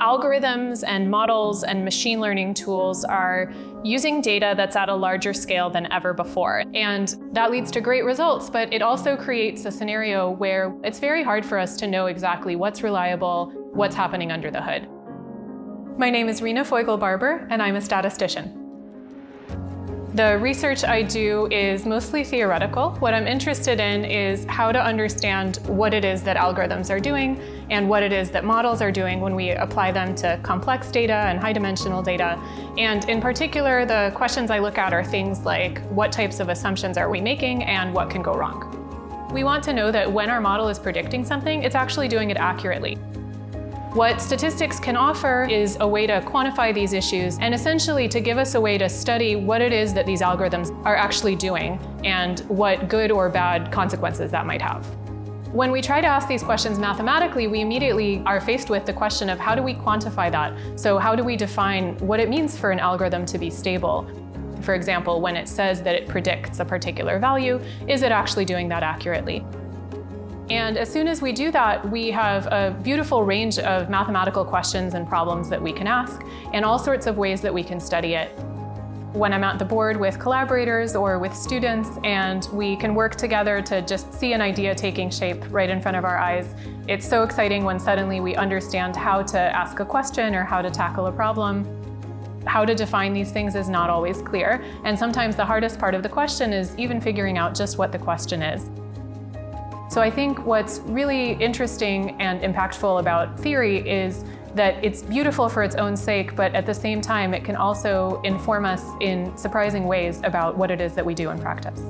Algorithms and models and machine learning tools are using data that's at a larger scale than ever before. And that leads to great results, but it also creates a scenario where it's very hard for us to know exactly what's reliable, what's happening under the hood. My name is Rina Foygel Barber, and I'm a statistician. The research I do is mostly theoretical. What I'm interested in is how to understand what it is that algorithms are doing and what it is that models are doing when we apply them to complex data and high-dimensional data. And in particular, the questions I look at are things like what types of assumptions are we making and what can go wrong. We want to know that when our model is predicting something, it's actually doing it accurately. What statistics can offer is a way to quantify these issues and essentially to give us a way to study what it is that these algorithms are actually doing and what good or bad consequences that might have. When we try to ask these questions mathematically, we immediately are faced with the question of how do we quantify that? So how do we define what it means for an algorithm to be stable? For example, when it says that it predicts a particular value, is it actually doing that accurately? And as soon as we do that, we have a beautiful range of mathematical questions and problems that we can ask, and all sorts of ways that we can study it. When I'm at the board with collaborators or with students, and we can work together to just see an idea taking shape right in front of our eyes, it's so exciting when suddenly we understand how to ask a question or how to tackle a problem. How to define these things is not always clear, and sometimes the hardest part of the question is even figuring out just what the question is. So I think what's really interesting and impactful about theory is that it's beautiful for its own sake, but at the same time, it can also inform us in surprising ways about what it is that we do in practice.